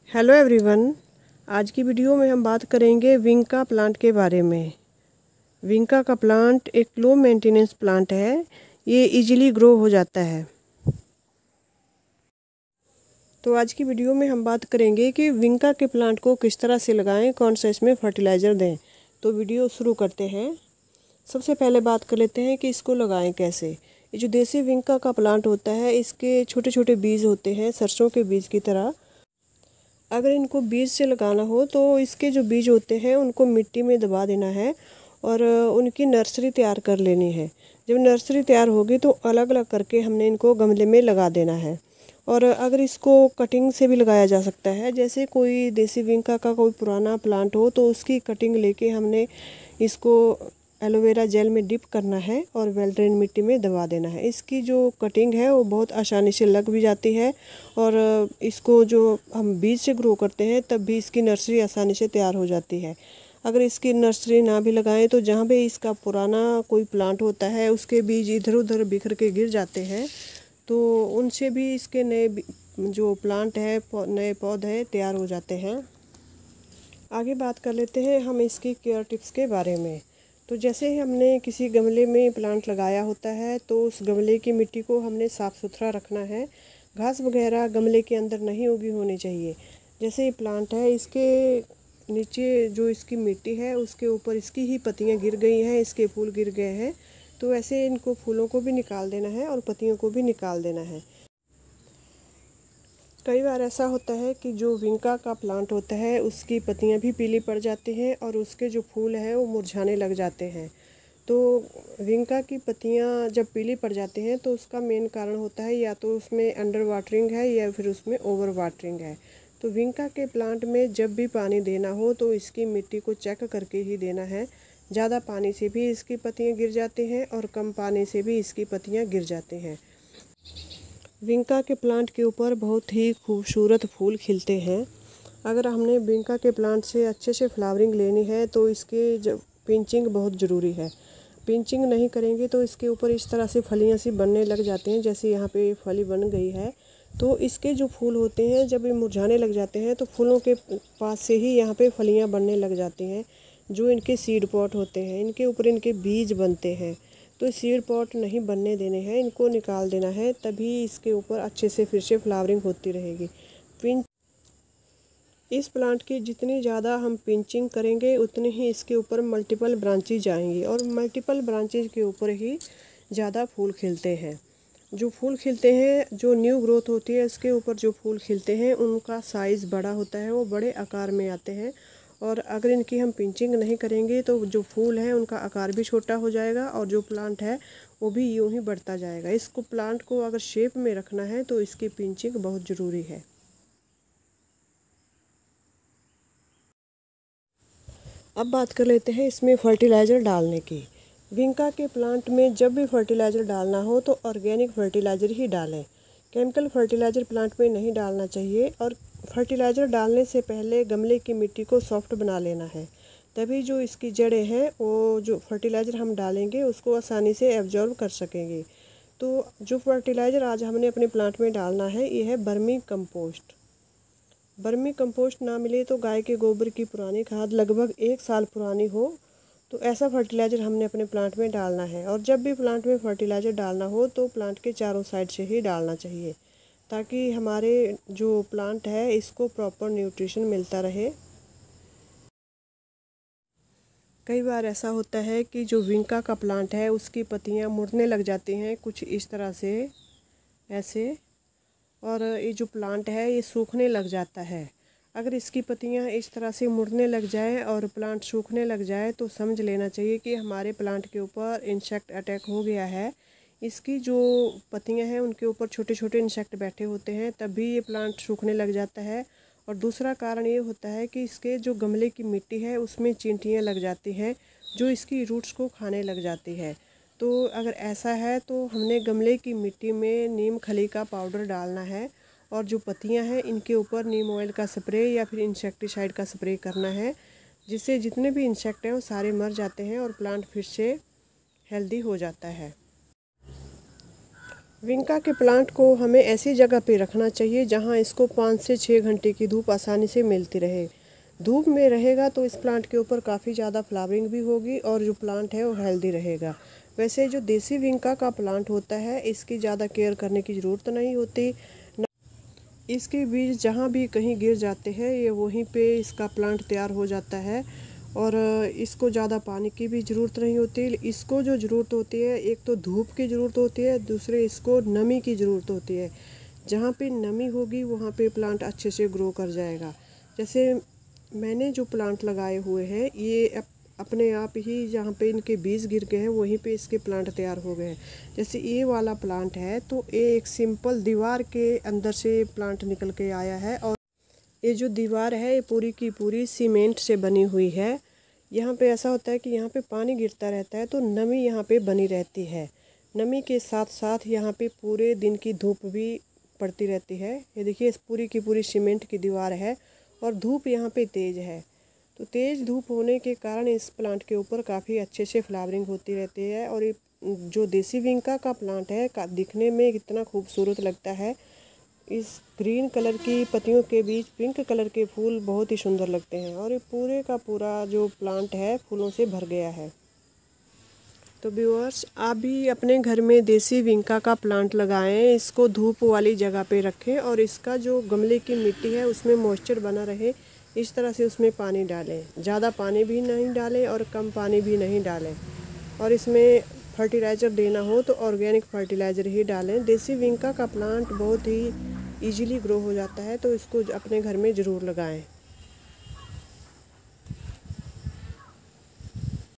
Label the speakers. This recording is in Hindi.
Speaker 1: Hello everyone. आज की वीडियो में हम बात करेंगे विंका प्लांट के बारे में। विंका का प्लांट एक लो मेंटेनेंस प्लांट है। ये इजीली ग्रो हो जाता है। तो आज की वीडियो में हम बात करेंगे कि विंका के प्लांट को किस तरह से लगाएं, कौन सा इसमें फर्टिलाइज़र दें। तो वीडियो शुरू करते हैं। सबसे पहले बात कर लेते हैं कि इसको लगाएं कैसे। ये जो देसी विंका का प्लांट होता है, इसके छोटे छोटे बीज होते हैं, सरसों के बीज की तरह। अगर इनको बीज से लगाना हो तो इसके जो बीज होते हैं उनको मिट्टी में दबा देना है और उनकी नर्सरी तैयार कर लेनी है। जब नर्सरी तैयार होगी तो अलग अलग करके हमने इनको गमले में लगा देना है। और अगर इसको कटिंग से भी लगाया जा सकता है, जैसे कोई देसी विंका का कोई पुराना प्लांट हो तो उसकी कटिंग लेके हमने इसको एलोवेरा जेल में डिप करना है और वेल ड्रेन मिट्टी में दबा देना है। इसकी जो कटिंग है वो बहुत आसानी से लग भी जाती है और इसको जो हम बीज से ग्रो करते हैं तब भी इसकी नर्सरी आसानी से तैयार हो जाती है। अगर इसकी नर्सरी ना भी लगाएं तो जहाँ पे इसका पुराना कोई प्लांट होता है उसके बीज इधर उधर बिखर के गिर जाते हैं, तो उनसे भी इसके नए जो प्लांट है, नए पौधे तैयार हो जाते हैं। आगे बात कर लेते हैं हम इसकी केयर टिप्स के बारे में। तो जैसे ही हमने किसी गमले में प्लांट लगाया होता है तो उस गमले की मिट्टी को हमने साफ़ सुथरा रखना है। घास वगैरह गमले के अंदर नहीं उगी होनी चाहिए। जैसे ये प्लांट है, इसके नीचे जो इसकी मिट्टी है उसके ऊपर इसकी ही पत्तियां गिर गई हैं, इसके फूल गिर गए हैं। तो ऐसे इनको फूलों को भी निकाल देना है और पत्तियों को भी निकाल देना है। कई बार ऐसा होता है कि जो विंका का प्लांट होता है उसकी पत्तियां भी पीली पड़ जाती हैं और उसके जो फूल हैं वो मुरझाने लग जाते हैं। तो विंका की पत्तियां जब पीली पड़ जाती हैं तो उसका मेन कारण होता है या तो उसमें अंडर वाटरिंग है या फिर उसमें ओवर वाटरिंग है। तो विंका के प्लांट में जब भी पानी देना हो तो इसकी मिट्टी को चेक करके ही देना है। ज़्यादा पानी से भी इसकी पत्तियाँ गिर जाती हैं और कम पानी से भी इसकी पत्तियाँ गिर जाती हैं। विंका के प्लांट के ऊपर बहुत ही खूबसूरत फूल खिलते हैं। अगर हमने विंका के प्लांट से अच्छे से फ्लावरिंग लेनी है तो इसके जब पिंचिंग बहुत ज़रूरी है। पिंचिंग नहीं करेंगे तो इसके ऊपर इस तरह से फलियां सी बनने लग जाती हैं, जैसे यहाँ पे फली बन गई है। तो इसके जो फूल होते हैं जब ये मुरझाने लग जाते हैं तो फूलों के पास से ही यहाँ पे फलियाँ बनने लग जाती हैं। जो इनके सीड पॉट होते हैं इनके ऊपर इनके बीज बनते हैं। तो सीड पॉट नहीं बनने देने हैं, इनको निकाल देना है, तभी इसके ऊपर अच्छे से फिर से फ्लावरिंग होती रहेगी। इस प्लांट की जितनी ज़्यादा हम पिंचिंग करेंगे उतनी ही इसके ऊपर मल्टीपल ब्रांचेज आएंगी और मल्टीपल ब्रांचेज के ऊपर ही ज़्यादा फूल खिलते हैं। जो फूल खिलते हैं, जो न्यू ग्रोथ होती है इसके ऊपर जो फूल खिलते हैं उनका साइज़ बड़ा होता है, वो बड़े आकार में आते हैं। और अगर इनकी हम पिंचिंग नहीं करेंगे तो जो फूल है उनका आकार भी छोटा हो जाएगा और जो प्लांट है वो भी यूं ही बढ़ता जाएगा। इसको प्लांट को अगर शेप में रखना है तो इसकी पिंचिंग बहुत ज़रूरी है। अब बात कर लेते हैं इसमें फर्टिलाइज़र डालने की। विंका के प्लांट में जब भी फर्टिलाइज़र डालना हो तो ऑर्गेनिक फर्टिलाइज़र ही डालें। केमिकल फर्टिलाइज़र प्लांट में नहीं डालना चाहिए। और फर्टिलाइज़र डालने से पहले गमले की मिट्टी को सॉफ्ट बना लेना है, तभी जो इसकी जड़ें हैं वो जो फर्टिलाइज़र हम डालेंगे उसको आसानी से एब्जॉर्ब कर सकेंगे। तो जो फर्टिलाइज़र आज हमने अपने प्लांट में डालना है ये है बर्मी कंपोस्ट। बर्मी कंपोस्ट ना मिले तो गाय के गोबर की पुरानी खाद, लगभग 1 साल पुरानी हो, तो ऐसा फर्टिलाइज़र हमने अपने प्लांट में डालना है। और जब भी प्लांट में फर्टिलाइज़र डालना हो तो प्लांट के चारों साइड से ही डालना चाहिए, ताकि हमारे जो प्लांट है इसको प्रॉपर न्यूट्रिशन मिलता रहे। कई बार ऐसा होता है कि जो विंका का प्लांट है उसकी पत्तियां मुड़ने लग जाती हैं कुछ इस तरह से, ऐसे, और ये जो प्लांट है ये सूखने लग जाता है। अगर इसकी पत्तियां इस तरह से मुड़ने लग जाए और प्लांट सूखने लग जाए तो समझ लेना चाहिए कि हमारे प्लांट के ऊपर इंसेक्ट अटैक हो गया है। इसकी जो पत्तियां हैं उनके ऊपर छोटे छोटे इंसेक्ट बैठे होते हैं, तभी ये प्लांट सूखने लग जाता है। और दूसरा कारण ये होता है कि इसके जो गमले की मिट्टी है उसमें चींटियाँ लग जाती हैं जो इसकी रूट्स को खाने लग जाती है। तो अगर ऐसा है तो हमने गमले की मिट्टी में नीम खली का पाउडर डालना है और जो पत्तियां हैं इनके ऊपर नीम ऑयल का स्प्रे या फिर इंसेक्टिसाइड का स्प्रे करना है, जिससे जितने भी इंसेक्ट हैं वो सारे मर जाते हैं और प्लांट फिर से हेल्दी हो जाता है। विंका के प्लांट को हमें ऐसी जगह पे रखना चाहिए जहां इसको 5 से 6 घंटे की धूप आसानी से मिलती रहे। धूप में रहेगा तो इस प्लांट के ऊपर काफ़ी ज़्यादा फ्लावरिंग भी होगी और जो प्लांट है वो हेल्दी रहेगा। वैसे जो देसी विंका का प्लांट होता है इसकी ज़्यादा केयर करने की ज़रूरत नहीं होती। इसके बीज जहाँ भी कहीं गिर जाते हैं ये वहीं पे इसका प्लांट तैयार हो जाता है और इसको ज़्यादा पानी की भी ज़रूरत नहीं होती। इसको जो ज़रूरत होती है, एक तो धूप की ज़रूरत होती है, दूसरे इसको नमी की ज़रूरत होती है। जहाँ पे नमी होगी वहाँ पे प्लांट अच्छे से ग्रो कर जाएगा। जैसे मैंने जो प्लांट लगाए हुए हैं ये अपने आप ही जहाँ पे इनके बीज गिर गए हैं वहीं पे इसके प्लांट तैयार हो गए हैं। जैसे ये वाला प्लांट है तो ये एक सिंपल दीवार के अंदर से प्लांट निकल के आया है और ये जो दीवार है ये पूरी की पूरी सीमेंट से बनी हुई है। यहाँ पे ऐसा होता है कि यहाँ पे पानी गिरता रहता है तो नमी यहाँ पे बनी रहती है। नमी के साथ साथ यहाँ पे पूरे दिन की धूप भी पड़ती रहती है। ये देखिए इस पूरी की पूरी सीमेंट की दीवार है और धूप यहाँ पे तेज़ है। तो तेज़ धूप होने के कारण इस प्लांट के ऊपर काफ़ी अच्छे से फ्लावरिंग होती रहती है और ये जो देसी विंका का प्लांट है दिखने में कितना खूबसूरत लगता है। इस ग्रीन कलर की पत्तियों के बीच पिंक कलर के फूल बहुत ही सुंदर लगते हैं और ये पूरे का पूरा जो प्लांट है फूलों से भर गया है। तो व्यूअर्स, आप भी अपने घर में देसी विंका का प्लांट लगाएं, इसको धूप वाली जगह पे रखें और इसका जो गमले की मिट्टी है उसमें मॉइस्चर बना रहे इस तरह से उसमें पानी डालें। ज़्यादा पानी भी नहीं डालें और कम पानी भी नहीं डालें। और इसमें फर्टिलाइज़र देना हो तो ऑर्गेनिक फर्टिलाइज़र ही डालें। देसी विंका का प्लांट बहुत ही ईजीली ग्रो हो जाता है तो इसको अपने घर में ज़रूर लगाएं।